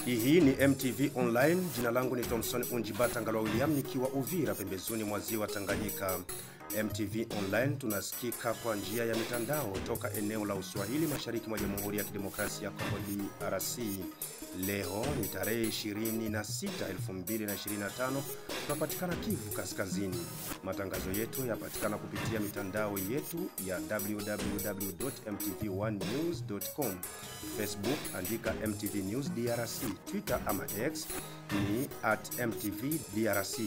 Hii ni MTV Online. Jina langu ni Thompson Unjibata Ngalwa William nikiwa Uvira pembezoni mwa ziwa Tanganyika. MTV Online tunasikika kwa njia ya mitandao toka eneo la Uswahili mashariki mwa Jamhuri ya Kidemokrasia ya Kongo DRC. Leo ni tarehe 26 2025, tunapatikana Kivu Kaskazini. Matangazo yetu yapatikana kupitia mitandao yetu ya www.mtv1news.com, Facebook andika MTV News DRC, Twitter ama X ni @MTVDRC,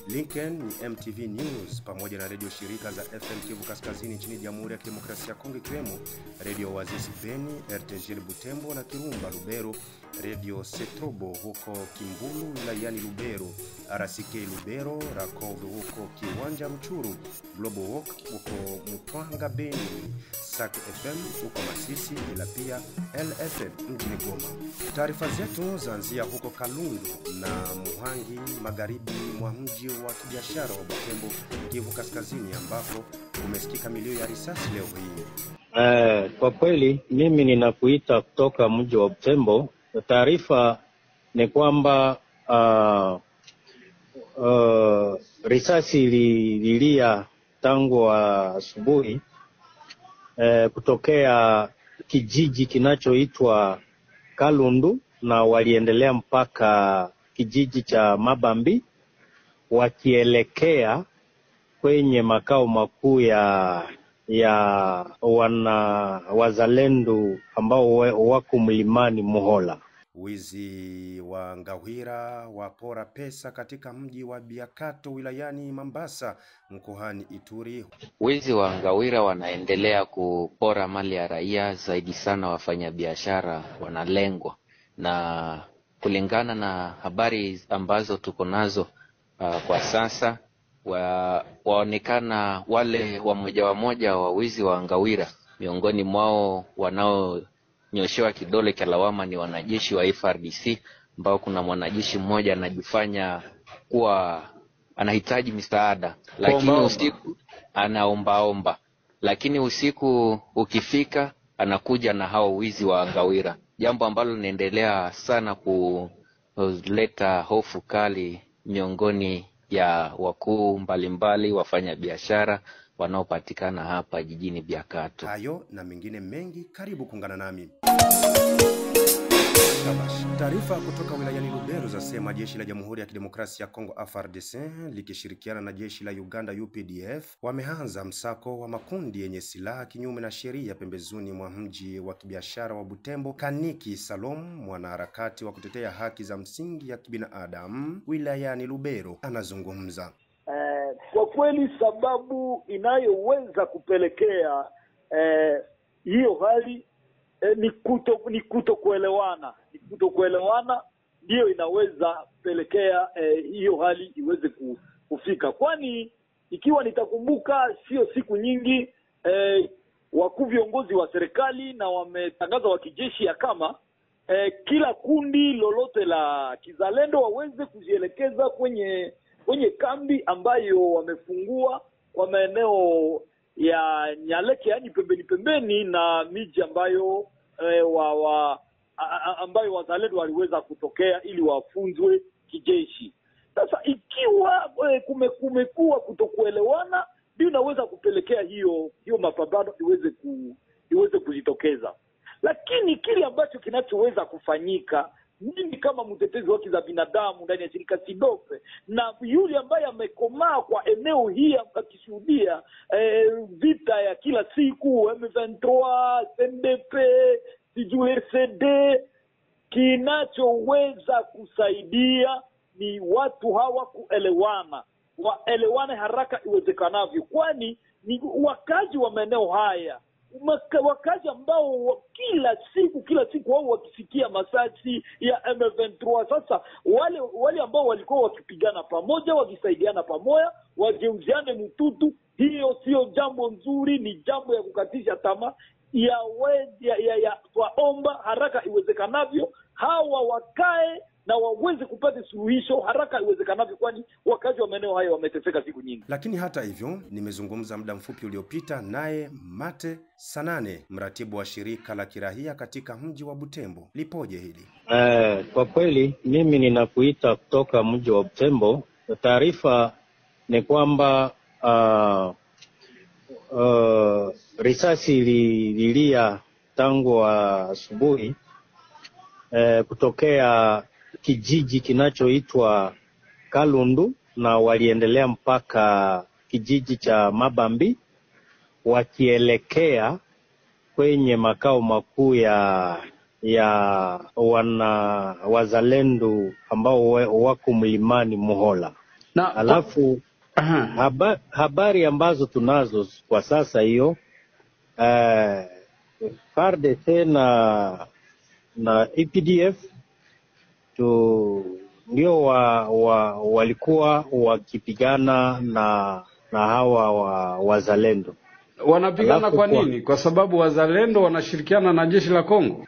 LinkedIn ni MTV News, pamoja na redio shirika za FM Kivu Kaskazini nchini Jamhuri ya Kidemokrasia ya Kongo ikiwemo Radio Oasis Beni, RTGL Butembo na Kirumba Lubero, Radio Setrobo huko Kimbulu wilayani Lubero, RCK Lubero, Rakovu huko Kiwanja Ruchuru, Global Walk huko Mutwanga Beni, Sak FM huko Masisi, ila pia LFM mjini Goma. Taarifa zetu zaanzia huko Kalundu na Muhangi magharibi mwa mji wa kibiashara wa Butembo, Kivu Kaskazini, ambapo kumesikika milio ya risasi leo hii. Kwa kweli mimi ninakuita kutoka mji wa Butembo. Taarifa ni kwamba risasi ililia tangu asubuhi kutokea kijiji kinachoitwa Kalundu na waliendelea mpaka kijiji cha Mabambi wakielekea kwenye makao makuu ya wazalendo ambao wako mlimani Muhola. Wizi wa ngawira wapora pesa katika mji wa Biakato wilayani Mambasa mkoani Ituri. Wizi wa ngawira wanaendelea kupora mali ya raia, zaidi sana wafanyabiashara wanalengwa, na kulingana na habari ambazo tuko nazo kwa sasa waonekana wale wamoja wa wizi wa ngawira, miongoni mwao wanaonyoshewa kidole cha lawama ni wanajeshi wa FRDC, ambao kuna mwanajeshi mmoja anajifanya kuwa anahitaji msaada, lakini usiku anaombaomba, lakini usiku ukifika anakuja na hao wizi wa ngawira, jambo ambalo linaendelea sana kuleta hofu kali miongoni ya wakuu mbalimbali wafanya biashara wanaopatikana hapa jijini Biakato. Hayo na mengine mengi, karibu kuungana nami. Taarifa kutoka wilayani Lubero zasema jeshi la Jamhuri ya Kidemokrasia ya Kongo FARDC likishirikiana na jeshi la Uganda UPDF wameanza msako wa makundi yenye silaha kinyume na sheria pembezoni mwa mji wa kibiashara wa Butembo. Kaniki Salom, mwanaharakati wa kutetea haki za msingi ya kibinadamu wilayani Lubero, anazungumza. Kwa kweli sababu inayoweza kupelekea hiyo hali ni kutokuelewana ndio inaweza pelekea hiyo hali iweze kufika. Kwani ikiwa nitakumbuka sio siku nyingi wakuu viongozi wa serikali na wametangaza wa kijeshi ya kama kila kundi lolote la kizalendo waweze kujielekeza kwenye kambi ambayo wamefungua kwa maeneo ya Nyaleke, yani pembeni na miji ambayo ambayo wazalendo waliweza kutokea ili wafunzwe kijeshi. Sasa ikiwa kumekuwa kutokuelewana, ndio inaweza kupelekea hiyo mapambano iweze kujitokeza. Lakini kile ambacho kinachoweza kufanyika, mimi kama mtetezi wa haki za binadamu ndani ya shirika Sidope na yule ambaye amekomaa kwa eneo hii akishuhudia vita ya kila siku M23, CNDP, CJRCD, kinachoweza kusaidia ni watu hawa waelewane haraka iwezekanavyo, kwani ni wakazi wa maeneo haya, wakazi ambao kila siku wao wakisikia masasi ya M23. Sasa wale ambao walikuwa wakipigana pamoja, wakisaidiana pamoja, wageuziane mtutu, hiyo sio jambo nzuri, ni jambo ya kukatisha tamaa. Twaomba haraka iwezekanavyo hawa wakae na waweze kupata suluhisho haraka iwezekanavyo, kwani wakazi wa maeneo maeneo hayo wameteseka siku nyingi. Lakini hata hivyo, nimezungumza muda mfupi uliopita naye Mate Sanane, mratibu wa shirika la kirahia katika mji wa Butembo. Lipoje hili? Kwa kweli mimi ninakuita kutoka mji wa Butembo. Taarifa ni kwamba risasi ililia tangu asubuhi kutokea kijiji kinachoitwa Kalundu na waliendelea mpaka kijiji cha Mabambi wakielekea kwenye makao makuu ya wazalendo ambao wako mlimani Muhola. Na alafu habari ambazo tunazo kwa sasa hiyo FARDC na EPDF ndio walikuwa wakipigana na hawa wazalendo. Wanapigana kwa nini? Kwa sababu wazalendo wanashirikiana na jeshi la Kongo.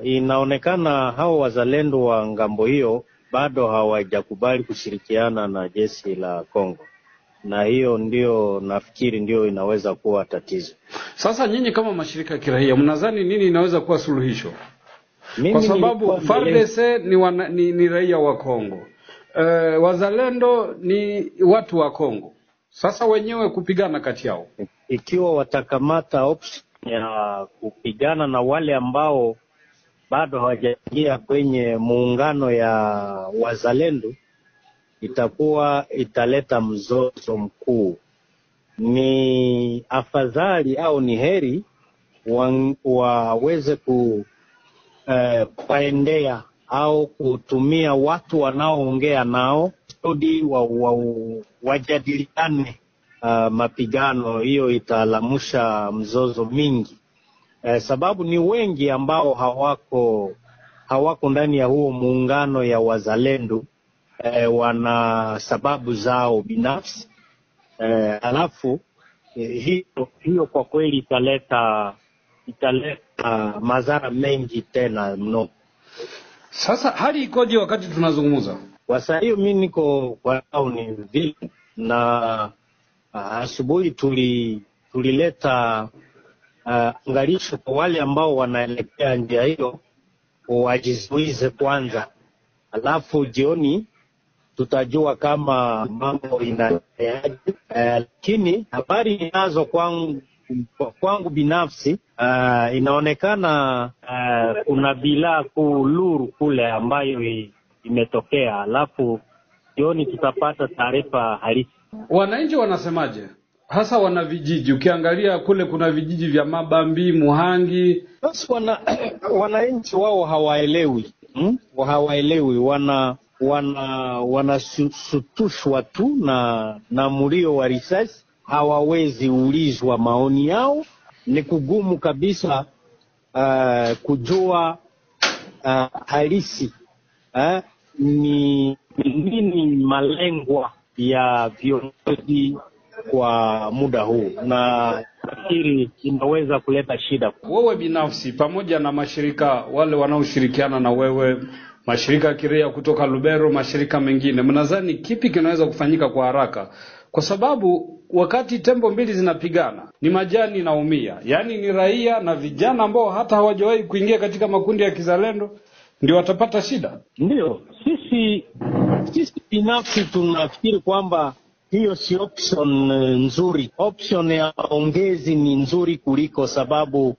Inaonekana hao wazalendo wa ngambo hiyo bado hawajakubali kushirikiana na jeshi la Kongo. Na hiyo ndio nafikiri ndio inaweza kuwa tatizo. Sasa nyinyi kama mashirika ya kiraia mnadhani nini inaweza kuwa suluhisho? Kwa sababu FARDC ni raia wa Kongo. Wazalendo ni watu wa Kongo. Sasa wenyewe kupigana kati yao. Ikiwa watakamata option ya kupigana na wale ambao bado hawajaingia kwenye muungano ya wazalendo, italeta mzozo mkuu. Ni afadhali au ni heri waweze kuendea au kutumia watu wanaoongea nao ili wajadiliane mapigano. Hiyo italamusha mzozo mingi. Sababu ni wengi ambao hawako ndani ya huo muungano ya wazalendo, wana sababu zao binafsi. Alafu hiyo kwa kweli italeta madhara mengi tena mno. Sasa hali ikoje wakati tunazungumza? Kwa sasa hiyo mimi niko kwa town vile, na asubuhi tulileta angalisho kwa wale ambao wanaelekea njia hiyo wajizuize kwanza, alafu jioni tutajua kama mambo inaendelea. Lakini habari ninazo kwangu binafsi, inaonekana kuna bila kuluru kule ambayo imetokea, alafu jioni tutapata taarifa halisi. Wananchi wanasemaje? Hasa wana vijiji, ukiangalia kule kuna vijiji vya Mabambi, Muhangi. Basi wananchi wao hawaelewi. Hawaelewi, wanasutushwa tu na mlio wa risasi. Hawawezi ulizwa maoni yao. Ni kugumu kabisa kujua halisi ni nini malengwa ya viongozi kwa muda huu, na nafikiri inaweza kuleta shida. Wewe binafsi pamoja na mashirika wale wanaoshirikiana na wewe, mashirika ya kiraia kutoka Lubero, mashirika mengine, mnadhani kipi kinaweza kufanyika kwa haraka? Kwa sababu wakati tembo mbili zinapigana, ni majani naumia. Yaani ni raia na vijana ambao hata hawajawahi kuingia katika makundi ya kizalendo ndio watapata shida. Ndio, sisi binafsi tunafikiri kwamba hiyo si option nzuri. Option ya ongezi ni nzuri kuliko, sababu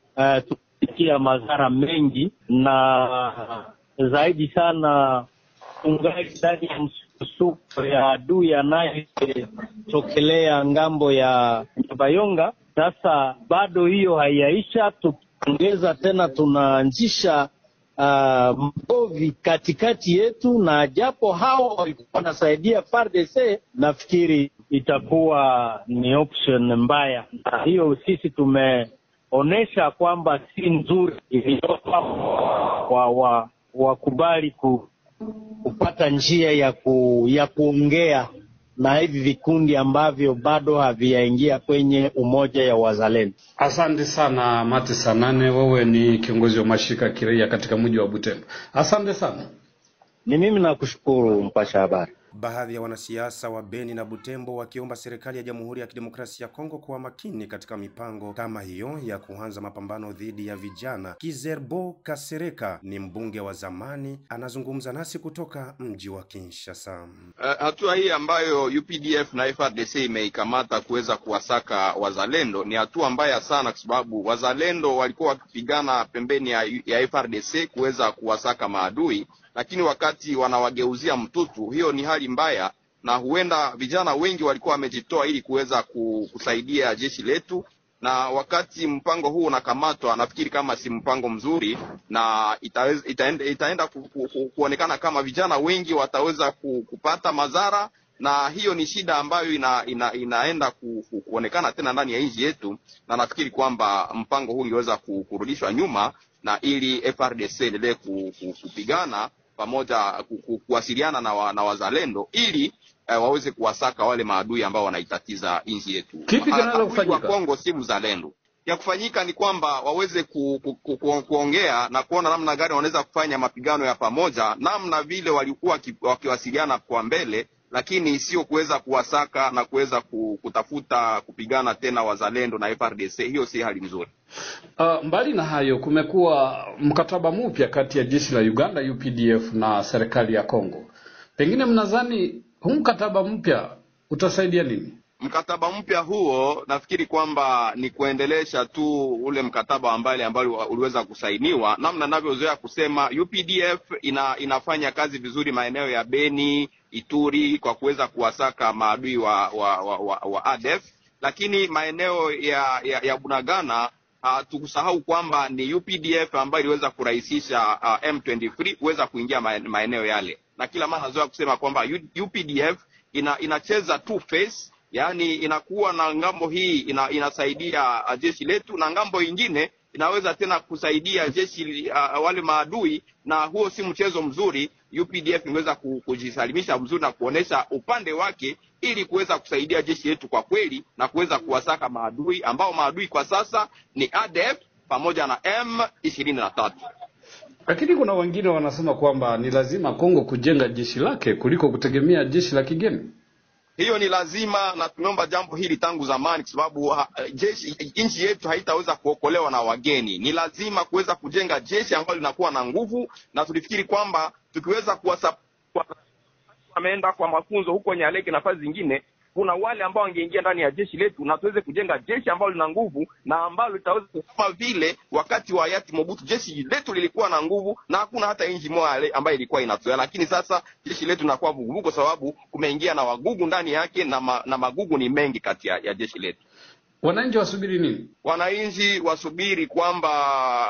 tukifikia madhara mengi na zaidi sana ungali ndani ya msuko ya adui anayetokelea ngambo ya Bayonga. Sasa bado hiyo haiyaisha, tukiongeza tena tunaanzisha mbovi katikati yetu, na japo hao walikuwa wanasaidia FARDC, nafikiri itakuwa ni option mbaya. Hiyo sisi tumeonesha kwamba si nzuri, wakubali kupata njia ya kuongea na hivi vikundi ambavyo bado haviyaingia kwenye umoja ya wazalendo. Asante sana Mate Sanane, wewe ni kiongozi wa mashirika kiraia katika mji wa Butembo. Asante sana. Ni mimi nakushukuru mpasha habari. Baadhi ya wanasiasa wa Beni na Butembo wakiomba serikali ya Jamhuri ya Kidemokrasia ya Kongo kuwa makini katika mipango kama hiyo ya kuanza mapambano dhidi ya vijana. Kizerbo Kasereka ni mbunge wa zamani, anazungumza nasi kutoka mji wa Kinshasa. Hatua hii ambayo UPDF na FARDC imeikamata kuweza kuwasaka wazalendo ni hatua mbaya sana, kwa sababu wazalendo walikuwa wakipigana pembeni ya FARDC kuweza kuwasaka maadui, lakini wakati wanawageuzia mtutu, hiyo ni hali mbaya, na huenda vijana wengi walikuwa wamejitoa ili kuweza kusaidia jeshi letu. Na wakati mpango huu unakamatwa, nafikiri kama si mpango mzuri, na itaenda kuonekana kama vijana wengi wataweza kupata madhara, na hiyo ni shida ambayo inaenda kuonekana tena ndani ya nchi yetu. Na nafikiri kwamba mpango huu ungeweza kurudishwa nyuma, na ili FARDC endelee kupigana pamoja, kuwasiliana na wazalendo ili waweze kuwasaka wale maadui ambao wanaitatiza nchi yetu. Kipi kinaweza kufanyika? Kwa Kongo si mzalendo. Ya kufanyika ni kwamba waweze kuongea na kuona namna gani wanaweza kufanya mapigano ya pamoja, namna vile walikuwa wakiwasiliana kwa mbele, lakini sio kuweza kuwasaka na kuweza kutafuta kupigana tena wazalendo na FARDC. Hiyo si hali nzuri. Mbali na hayo, kumekuwa mkataba mpya kati ya jeshi la Uganda UPDF na serikali ya Kongo. Pengine mnadhani huu mkataba mpya utasaidia nini? Mkataba mpya huo nafikiri kwamba ni kuendelesha tu ule mkataba ambao uliweza kusainiwa. Namna ninavyozoea kusema, UPDF inafanya kazi vizuri maeneo ya Beni, Ituri kwa kuweza kuwasaka maadui wa ADF, lakini maeneo ya Bunagana tukusahau kwamba ni UPDF ambayo iliweza kurahisisha M23 kuweza kuingia maeneo yale. Na kila mara nazoea kusema kwamba UPDF inacheza two face, yani inakuwa na ngambo hii inasaidia jeshi letu, na ngambo nyingine inaweza tena kusaidia jeshi wale maadui, na huo si mchezo mzuri. UPDF ingeweza kujisalimisha mzuri na kuonesha upande wake ili kuweza kusaidia jeshi letu kwa kweli na kuweza kuwasaka maadui ambao maadui kwa sasa ni ADF pamoja na M23. Lakini kuna wengine wanasema kwamba ni lazima Kongo kujenga jeshi lake kuliko kutegemea jeshi la kigeni. Hiyo ni lazima, na tumeomba jambo hili tangu zamani, kwa sababu nchi yetu haitaweza kuokolewa na wageni. Ni lazima kuweza kujenga jeshi ambalo linakuwa na nguvu, na tulifikiri kwamba tukiweza wameenda kwa mafunzo huko Nyaleke na nafasi zingine, kuna wale ambao wangeingia ndani ya jeshi letu na tuweze kujenga jeshi ambalo lina nguvu na ambalo litaweza kama vile wakati wa hayati Mobutu jeshi letu lilikuwa na nguvu na hakuna hata nchi moja ambayo ilikuwa inatoa. Lakini sasa jeshi letu linakuwa vuguvugu kwa sababu kumeingia na wagugu ndani yake, na magugu ni mengi kati ya jeshi letu. Wananchi wasubiri nini? Wananchi wasubiri kwamba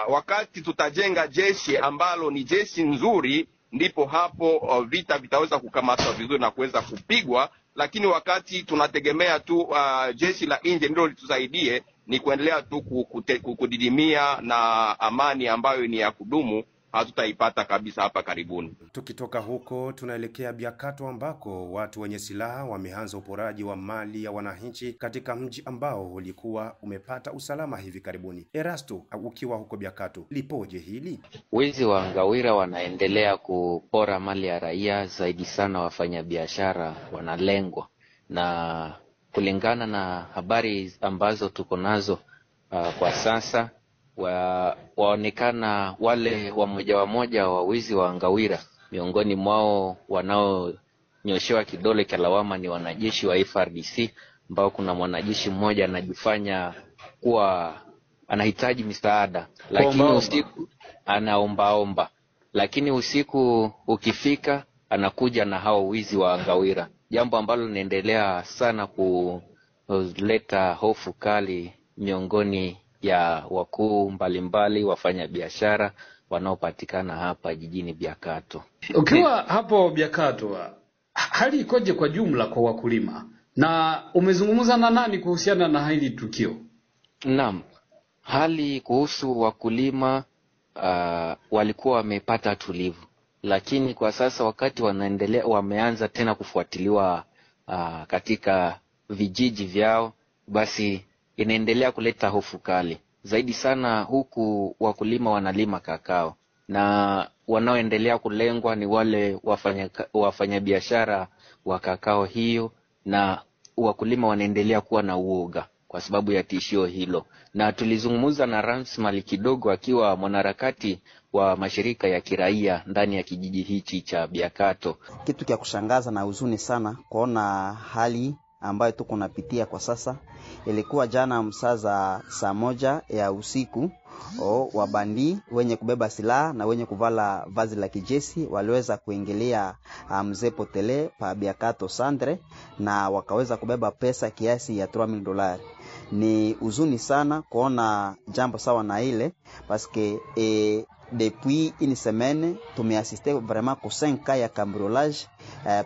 wakati tutajenga jeshi ambalo ni jeshi nzuri, ndipo hapo vita vitaweza kukamatwa vizuri na kuweza kupigwa. Lakini wakati tunategemea tu jeshi la nje ndio litusaidie, ni kuendelea tu kudidimia, na amani ambayo ni ya kudumu hatutaipata kabisa hapa karibuni. Tukitoka huko tunaelekea Biakato ambako watu wenye silaha wameanza uporaji wa mali ya wananchi katika mji ambao ulikuwa umepata usalama hivi karibuni. Erasto, ukiwa huko Biakato, lipoje hili? Wezi wa Ngawira wanaendelea kupora mali ya raia, zaidi sana wafanyabiashara wanalengwa, na kulingana na habari ambazo tuko nazo kwa sasa, waonekana wale wamoja wa wizi wa Ngawira, miongoni mwao wanaonyoshewa kidole cha lawama ni wanajeshi wa FARDC, ambao kuna mwanajeshi mmoja anajifanya kuwa anahitaji misaada, lakini usiku anaombaomba, lakini usiku ukifika anakuja na hao wizi wa Ngawira, jambo ambalo linaendelea sana kuleta hofu kali miongoni ya wakuu mbalimbali wafanya biashara wanaopatikana hapa jijini Biakato. Ukiwa hapo Biakato, hali ikoje kwa jumla kwa wakulima, na umezungumza na nani kuhusiana na hili tukio? Naam, hali kuhusu wakulima walikuwa wamepata tulivu, lakini kwa sasa wakati wameanza tena kufuatiliwa katika vijiji vyao, basi inaendelea kuleta hofu kali zaidi sana, huku wakulima wanalima kakao, na wanaoendelea kulengwa ni wale wafanyabiashara wa kakao hiyo, na wakulima wanaendelea kuwa na uoga kwa sababu ya tishio hilo. Na tulizungumza na Rams Mali kidogo akiwa mwanaharakati wa mashirika ya kiraia ndani ya kijiji hichi cha Biakato. Kitu kia kushangaza na huzuni sana kuona hali ambayo tuko napitia kwa sasa. Ilikuwa jana saa 1 ya usiku, wabandi wenye kubeba silaha na wenye kuvala vazi la kijeshi waliweza kuingilia mzee Potele pa Biakato Sandre na wakaweza kubeba pesa kiasi ya $3,000. Ni huzuni sana kuona jambo sawa na ile parce que depuis une semaine tumeassisté vraiment ku 5 cas ya cambriolage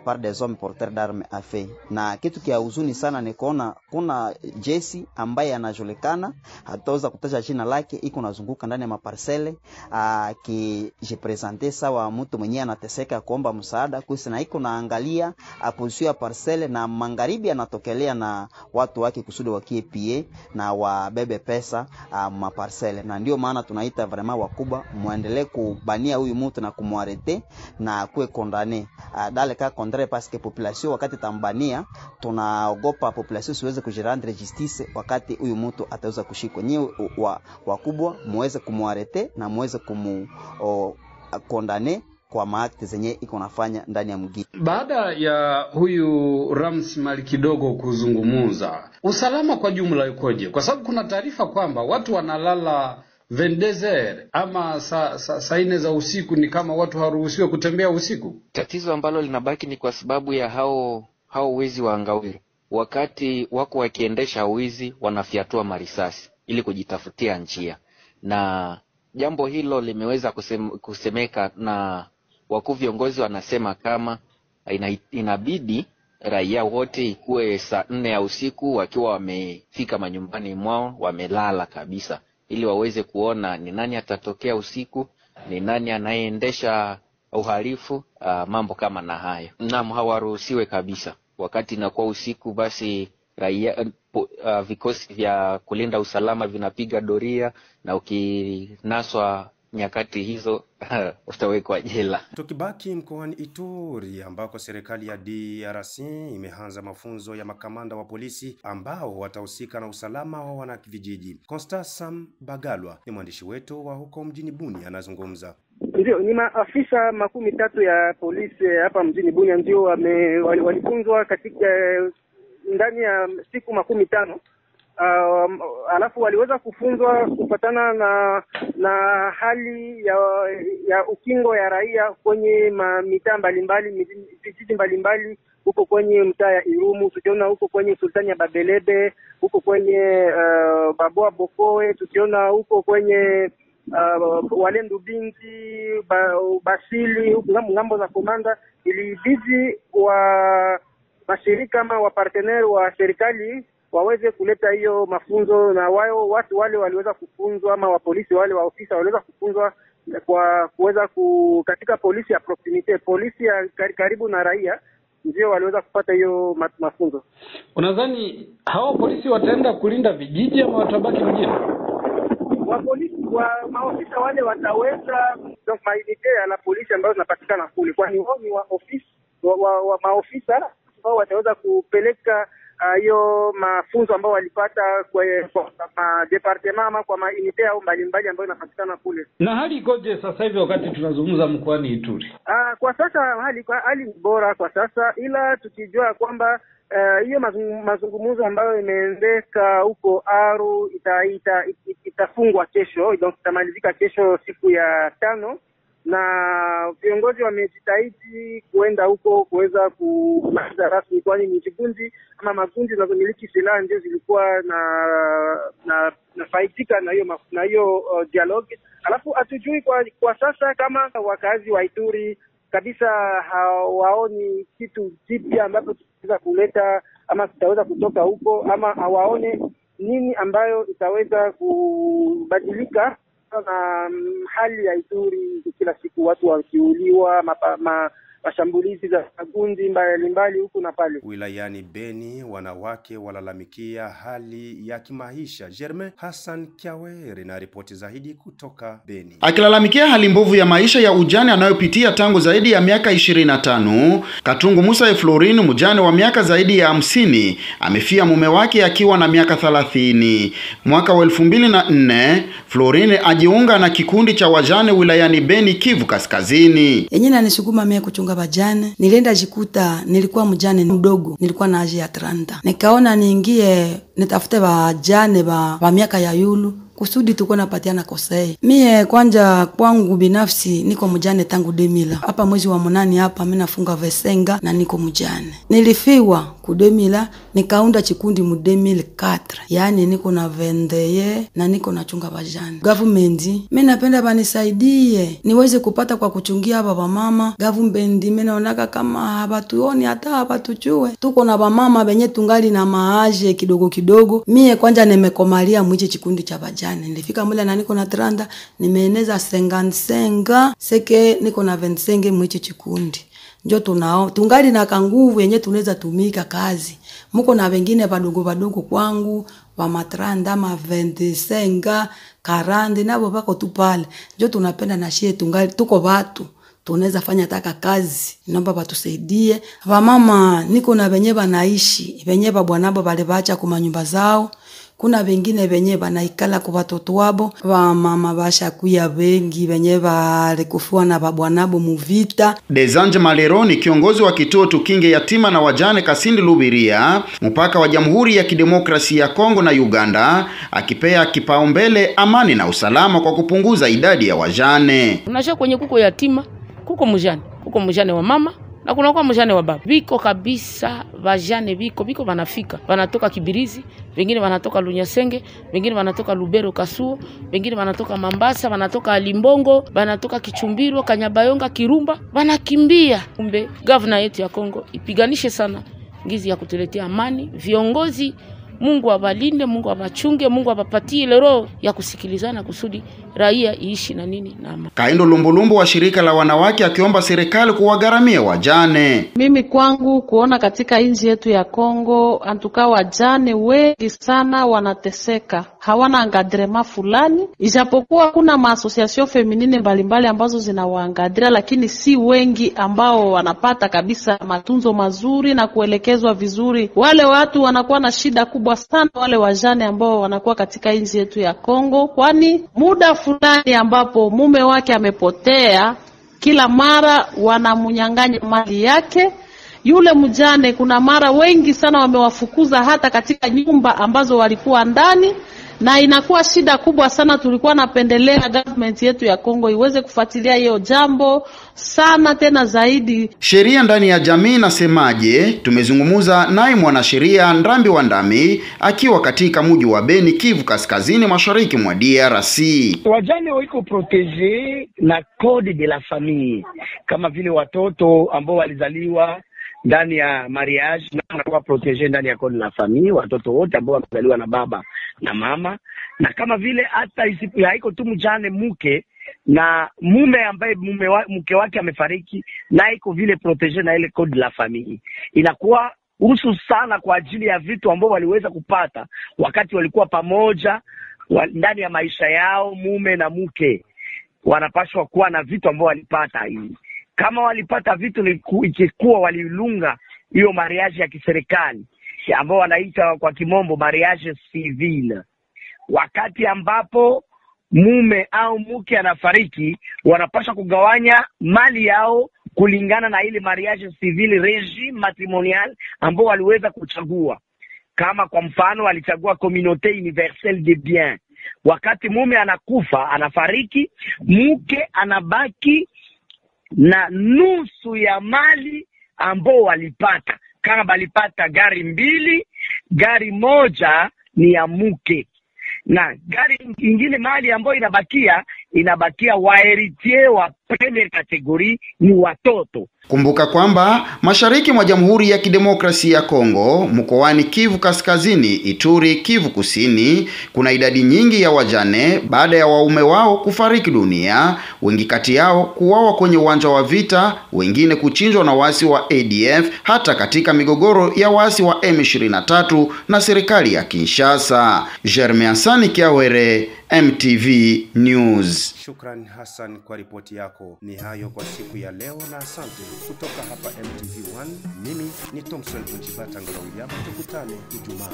par des hommes porteurs d'armes à feu. Na kitu kia huzuni sana ni kuona kuna Jesse ambaye anajulikana, hataweza kutaja jina lake, iko nazunguka ndani ya maparcele akijipresenter sawa mtu mwenyewe anateseka kuomba msaada kusi, na iko naangalia position ya parcele na magharibi anatokelea na watu wake kusudi wakie pie na wabebe pesa maparcele. Na ndio maana tunaita vraiment wakubwa muendelee kubania huyu mtu na kumwarete na kuwe kondane dale ka kondre, parce que population wakati tambania tunaogopa population siweze kujirendre justice wakati huyu mtu ataweza kushikwa. Nyewe wakubwa muweze kumwarete na muweze kondane kwa maakti zenye iko nafanya ndani ya mgini. Baada ya huyu Rams Mali kidogo kuzungumuza, usalama kwa jumla ukoje? Kwa sababu kuna taarifa kwamba watu wanalala 22h ama saa 4 za usiku, ni kama watu haruhusiwi kutembea usiku. Tatizo ambalo linabaki ni kwa sababu ya hao wezi wa Ngawira. Wakati wako wakiendesha wizi wanafyatua marisasi ili kujitafutia njia, na jambo hilo limeweza kusemeka na wakuu viongozi wanasema kama inabidi raia wote ikuwe saa 4 ya usiku wakiwa wamefika manyumbani mwao, wamelala kabisa, ili waweze kuona ni nani atatokea usiku, ni nani anayeendesha uhalifu, mambo kama na hayo. Naam, hawaruhusiwe kabisa. Wakati inakuwa usiku, basi raia vikosi vya kulinda usalama vinapiga doria, na ukinaswa nyakati hizo utawekwa jela. Tukibaki mkoani Ituri ambako serikali ya DRC imeanza mafunzo ya makamanda wa polisi ambao watahusika na usalama wa wanakijiji. Constance Bagalwa ni mwandishi wetu wa huko mjini Bunia, anazungumza. Ndio, ni maafisa 13 ya polisi hapa mjini Bunia ndio walifunzwa katika ndani ya siku 15. Alafu waliweza kufunzwa kupatana na hali ya ukingo ya raia kwenye mitaa mbalimbali, vijiji mbalimbali huko kwenye mtaa ya Irumu, tukiona huko kwenye sultani ya Babelebe, huko kwenye Baboa Bokoe, tukiona huko kwenye Walendu Binti, Basili, ngambo za Komanda. Ilibidi wa mashirika ama wa partner wa serikali waweze kuleta hiyo mafunzo, na watu wale waliweza kufunzwa, ama wa polisi wale wa ofisa waliweza kufunzwa kwa kuweza katika polisi ya proximity, polisi ya karibu na raia, ndio waliweza kupata hiyo mafunzo. Unadhani hao polisi wataenda kulinda vijiji ama watabaki mjini? Wa polisi maofisa wale wataweza donc maunite ya polisi ambayo zinapatikana kule, kwani wao ni wa ofisi wa maofisa ambao wataweza kupeleka hiyo mafunzo ambao walipata kwa departement ama kwa maunite au mbalimbali ambayo inapatikana kule. Na hali ikoje sasa hivi wakati tunazungumza mkoani Ituri? Kwa sasa hali ni bora kwa sasa, ila tukijua kwamba hiyo mazungumzo ambayo imeendeka huko Aru itafungwa kesho, donc itamalizika kesho siku ya 5, na viongozi wamejitahidi kuenda huko kuweza kumaliza rasmi, kwani ni kikundi ama makundi zinazomiliki silaha ndio zilikuwa na faidika na hiyo dialogue. Alafu hatujui kwa sasa kama wakazi wa Ituri kabisa hawaoni kitu kipya ambacho kitaweza kuleta ama kitaweza kutoka huko, ama hawaone nini ambayo itaweza kubadilika na hali ya Ituri. Kila siku watu wakiuliwa, mashambulizi za makundi mbalimbali huku na pale. Wilayani Beni, wanawake walalamikia hali ya kimaisha. Germain Hassan Kiawere na ripoti zaidi kutoka Beni. Akilalamikia hali mbovu ya maisha ya ujane anayopitia tangu zaidi ya miaka 25, Katungu Musa Florin, mjane wa miaka zaidi ya 50, amefia mume wake akiwa na miaka 30. Mwaka wa 2004, Florin ajiunga na kikundi cha wajane wilayani Beni, Kivu Kaskazini. Yenye nanisukuma mimi kuchunga wajane, nilienda jikuta nilikuwa mjane mdogo, nilikuwa na age ya 30. Nikaona niingie nitafute wajane wa miaka ya yulu kusudi tuko napatiana kosei. Mie kwanja kwangu binafsi niko mjane tangu 2000. Hapa mwezi wa 8 hapa mimi nafunga vesenga na niko mjane. Nilifiwa ku 2000, nikaunda chikundi mu 2004. Yaani niko na vendeye na niko nachunga wajane. Government mimi napenda banisaidie niweze kupata kwa kuchungia hapa mama. Government mimi naonaka kama habatuoni hata habatuchue. Tuko na mama benye tungali na maaje kidogo kidogo. Mie kwanja nimekomalia mwiche chikundi cha wajane. Nilifika mule na niko na 30, nimeeneza 55, seke niko na 25 mwichi chikundi. Njo tunao tungali na kanguvu yenye tunaweza tumika kazi. Muko na wengine badogo kwangu wa matranda ma 25, 40 nabo bako tu pale. Njo tunapenda na shie tungali tuko watu tunaweza fanya taka kazi. Naomba batusaidie. Mama niko na benye banaishi, benye babwanabo bale bacha kuma nyumba zao. Kuna wengine benye banaikala kwa watoto wabo, wa mama basha kuya wengi benye balikufua na babwanabo muvita. Desanje Malero ni kiongozi wa kituo tukinge yatima na wajane Kasindi Lubiria, mpaka wa Jamhuri ya Kidemokrasia ya Kongo na Uganda, akipea kipaumbele amani na usalama kwa kupunguza idadi ya wajane. Unasha kwenye kuko yatima, kuko mjane wa mama na kuna kwa mjane wa baba. Biko kabisa wajane biko wanafika. Wanatoka Kibirizi, wengine wanatoka Lunyasenge, wengine wanatoka Lubero Kasuo, wengine wanatoka Mambasa, wanatoka Limbongo, wanatoka Kichumbiro, Kanyabayonga, Kirumba, wanakimbia. Kumbe governor yetu ya Kongo ipiganishe sana ngizi ya kutuletea amani. Viongozi Mungu abalinde, Mungu abachunge, Mungu abapatie roho ya kusikilizana kusudi raia iishi na nini na amani. Kaindo Lumbulumbu wa shirika la wanawake akiomba serikali kuwagharamia wajane. Mimi kwangu kuona katika nchi yetu ya Kongo antuka wajane wengi sana wanateseka, hawana angadrema fulani, ijapokuwa kuna maasosiasyon feminine mbalimbali ambazo zinawaangadria, lakini si wengi ambao wanapata kabisa matunzo mazuri na kuelekezwa vizuri. Wale watu wanakuwa na shida kubwa sana, wale wajane ambao wanakuwa katika nchi yetu ya Kongo, kwani muda fulani ambapo mume wake amepotea, kila mara wanamunyang'anya mali yake. Yule mjane kuna mara wengi sana wamewafukuza hata katika nyumba ambazo walikuwa ndani, na inakuwa shida kubwa sana. Tulikuwa napendelea government yetu ya Kongo iweze kufuatilia hiyo jambo sana tena zaidi. Sheria ndani ya jamii nasemaje? Tumezungumuza naye mwanasheria Ndrambi wa Ndami akiwa katika mji wa Beni, Kivu Kaskazini, mashariki mwa DRC. Wajane wako protege na code de la famille, kama vile watoto ambao walizaliwa ndani ya mariage na wanakuwa protege ndani ya code la famille, watoto wote ambao wamezaliwa na baba na mama, na kama vile hata haiko tu mjane mke na mume ambaye mke wake amefariki, na iko vile protege na ile code la famille. Inakuwa uhusu sana kwa ajili ya vitu ambao waliweza kupata wakati walikuwa pamoja ndani ya maisha yao. Mume na mke wanapaswa kuwa na vitu ambao walipata hii. Kama walipata vitu ikikuwa walilunga hiyo mariage ya kiserikali ambao wanaita kwa kimombo mariage civil. Wakati ambapo mume au mke anafariki, wanapaswa kugawanya mali yao kulingana na ile mariage civil regime matrimonial ambao waliweza kuchagua. Kama kwa mfano walichagua communauté universelle de biens. Wakati mume anakufa, anafariki, mke anabaki na nusu ya mali ambao walipata. Kama balipata gari 2, gari moja ni ya mke, na gari ingine mali ambayo inabakia inabakia waheritier wa premier category ni watoto. Kumbuka kwamba mashariki mwa Jamhuri ya Kidemokrasia ya Kongo, mkoani Kivu Kaskazini, Ituri, Kivu Kusini, kuna idadi nyingi ya wajane baada ya waume wao kufariki dunia, wengi kati yao kuuawa kwenye uwanja wa vita, wengine kuchinjwa na waasi wa ADF, hata katika migogoro ya waasi wa M23 na serikali ya Kinshasa. Germain Sani Kiawere, MTV News. Shukran Hassan kwa ripoti yako. Ni hayo kwa siku ya leo na asante. Kutoka hapa MTV1, mimi ni Thompson Unjibata Ngolo William. Tukutane Ijumaa.